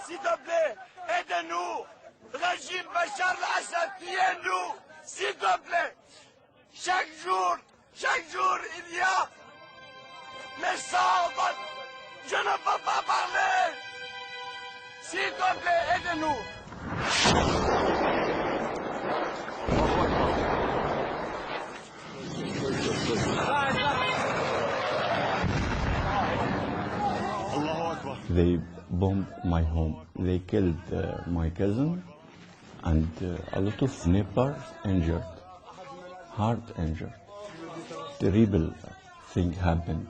s'il te plaît, aide-nous. Régime Bachar al-Assad, tuez-nous, s'il te plaît. Chaque jour, il y a les sang. Je ne peux pas parler. S'il te plaît, aide-nous. They bombed my home. They killed my cousin and a lot of neighbors injured, hard injured. Terrible thing happened.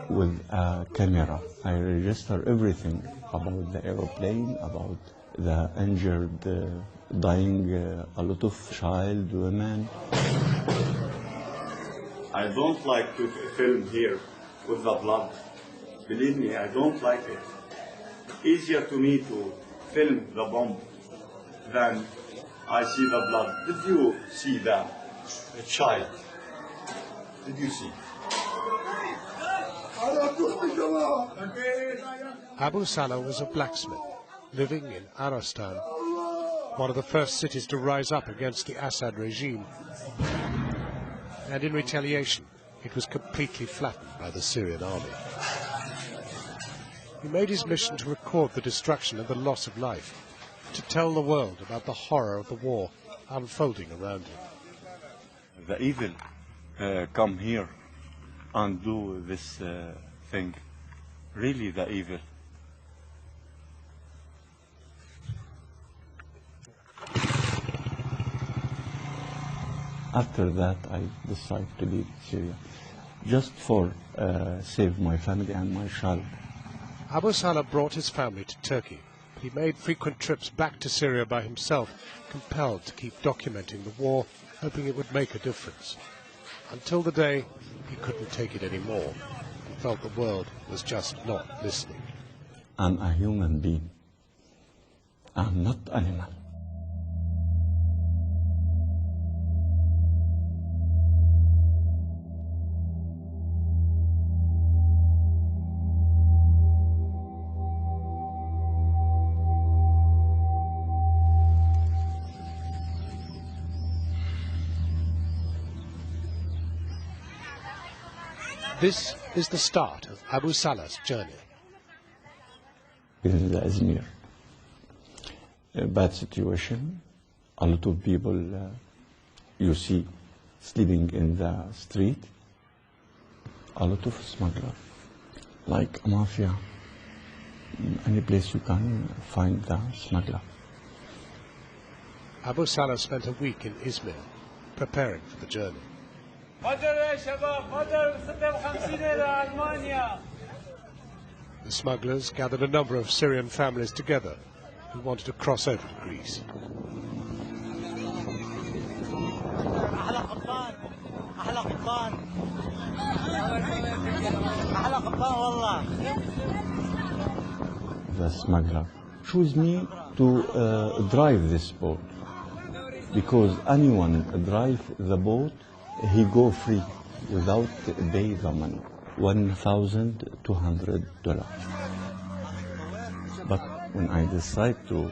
With a camera, I register everything about the aeroplane, about the injured, dying, a lot of child, women. I don't like to film here with the blood. Believe me, I don't like it. Easier to me to film the bomb than I see the blood. Did you see that? A child. Did you see? Abu Salah was a blacksmith living in Arastan, one of the first cities to rise up against the Assad regime. And in retaliation, it was completely flattened by the Syrian army. He made his mission to record the destruction and the loss of life, to tell the world about the horror of the war unfolding around him. The evil come here and do this thing. Really the evil. After that, I decided to leave Syria, just for save my family and my child. Abu Salah brought his family to Turkey. He made frequent trips back to Syria by himself, compelled to keep documenting the war, hoping it would make a difference. Until the day he couldn't take it anymore and felt the world was just not listening. I'm a human being. I'm not animal. This is the start of Abu Salah's journey. This is Izmir. A bad situation. A lot of people you see sleeping in the street. A lot of smugglers, like a mafia. Any place you can find the smuggler. Abu Salah spent a week in Izmir, preparing for the journey. The smugglers gathered a number of Syrian families together who wanted to cross over to Greece. The smuggler chose me to drive this boat, because anyone drive the boat, he go free without pay the money, $1,200. But when I decide to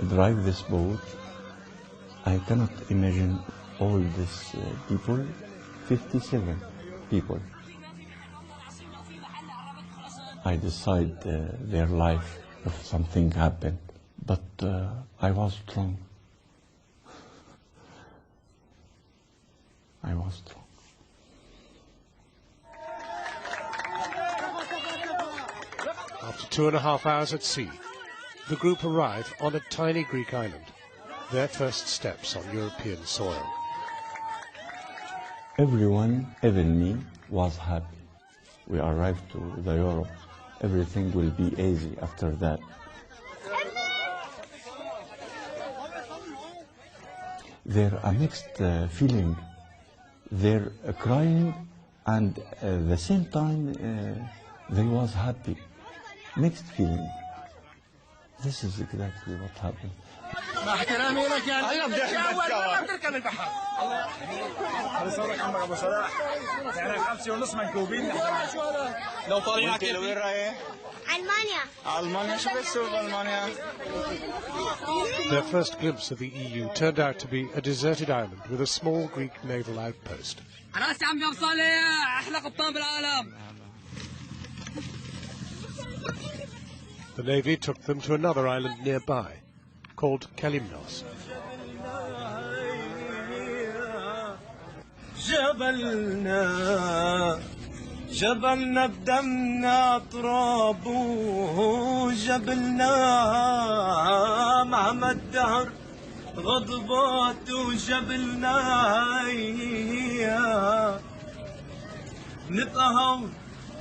drive this boat, I cannot imagine all these people, 57 people. I decide their life if something happened, but I was strong. I was strong. After 2.5 hours at sea, the group arrive on a tiny Greek island, their first steps on European soil. Everyone, even me, was happy. We arrived to the Europe. Everything will be easy after that. They're a mixed feeling. They're crying, and at the same time they was happy. Mixed feeling. This is exactly what happened. تركب البحر هذا صورك عمك ابو صلاح يعني 5.5 منكوبين لو طالعين على كيف وين رايح؟ ألمانيا شو بتسوي بألمانيا؟ Their first glimpse of the EU turned out to be a deserted island with a small Greek naval outpost. راسي عمي ابو صالح احلى قبطان بالعالم. The navy took them to another island nearby, called Kalimnos. جبلنا بدمنا ترابه جبلنا مهما الدهر غضبات وجبلنا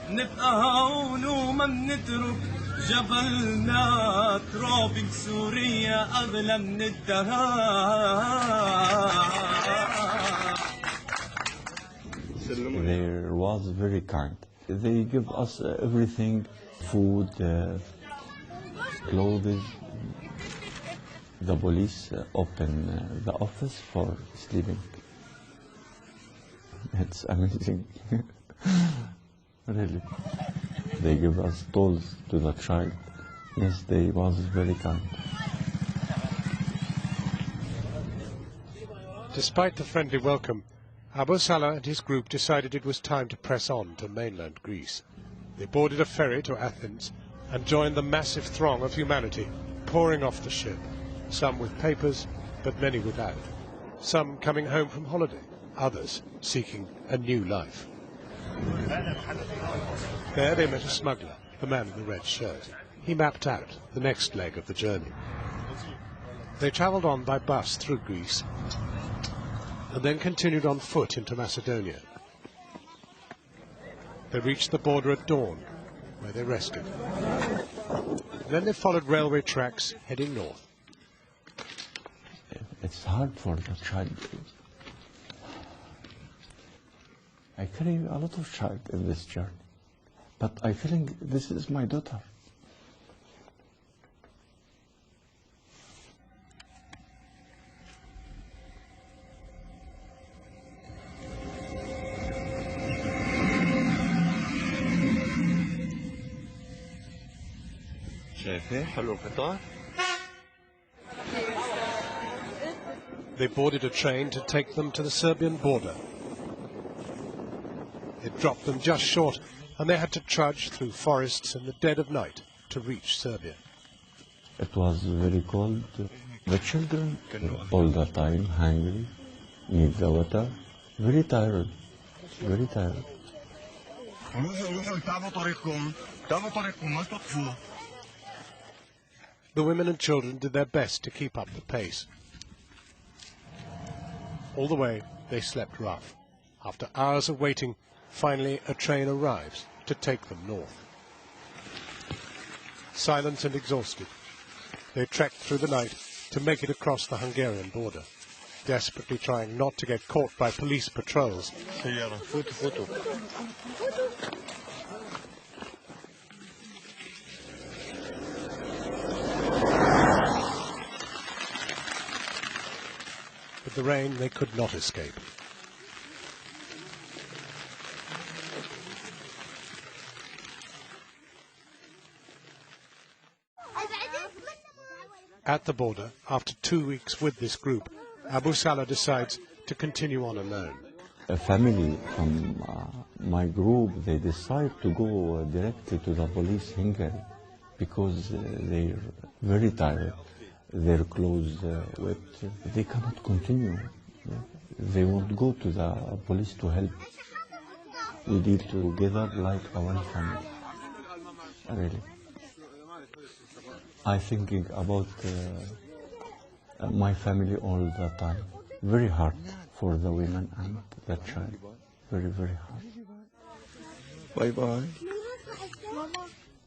نبقى هون وما بنترك جبلنا تراب سوريا أغلى من الدهر. They was very kind. They give us everything, food, clothes. The police open the office for sleeping. It's amazing. Really. They give us tools to the child. Yes, they was very kind. Despite the friendly welcome, Abu Salah and his group decided it was time to press on to mainland Greece. They boarded a ferry to Athens and joined the massive throng of humanity pouring off the ship, some with papers, but many without. Some coming home from holiday, others seeking a new life. There they met a smuggler, the man in the red shirt. He mapped out the next leg of the journey. They travelled on by bus through Greece and then continued on foot into Macedonia. They reached the border at dawn, where they rested. Then they followed railway tracks heading north. It's hard for the child. I carry a lot of child in this journey, but I think this is my daughter. They boarded a train to take them to the Serbian border. It dropped them just short, and they had to trudge through forests in the dead of night to reach Serbia. It was very cold. The children all the time hungry, need the water, very tired, very tired. The women and children did their best to keep up the pace. All the way, they slept rough. After hours of waiting, finally a train arrives to take them north. Silent and exhausted, they trekked through the night to make it across the Hungarian border, desperately trying not to get caught by police patrols. With the rain, they could not escape. At the border, after 2 weeks with this group, Abu Salah decides to continue on alone. A family from my group, they decide to go directly to the police Hungary because they're very tired. Their clothes wet. They cannot continue. They won't go to the police to help. We deal together like our family. Really. I'm thinking about my family all the time. Very hard for the women and the child. Very, very hard. Bye-bye.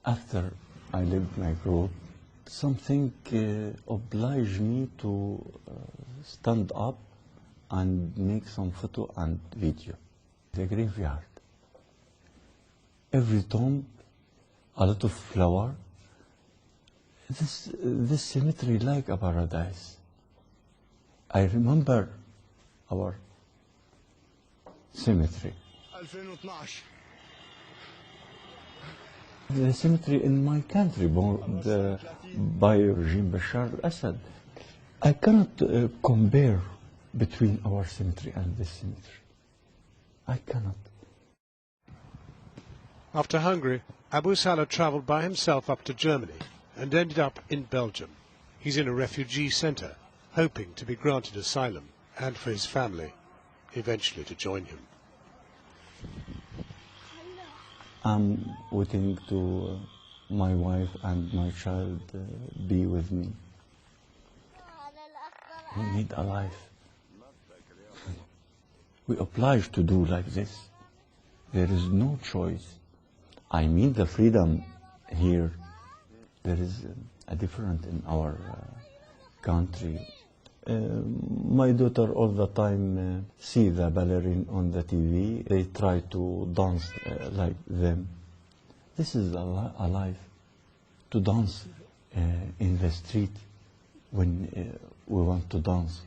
After I left my group, something obliged me to stand up and make some photo and video. The graveyard. Every tomb, a lot of flower. This cemetery like a paradise. I remember our cemetery. 2012 The cemetery in my country, by regime Bashar al-Assad. I cannot compare between our cemetery and this cemetery. I cannot. After Hungary, Abu Salah travelled by himself up to Germany and ended up in Belgium. He's in a refugee centre, hoping to be granted asylum and for his family eventually to join him. I'm waiting to my wife and my child be with me. We need a life. We obliged to do like this. There is no choice. I mean the freedom here. There is a difference in our country. My daughter all the time see the ballerine on the TV. They try to dance like them. This is a life. To dance in the street when we want to dance.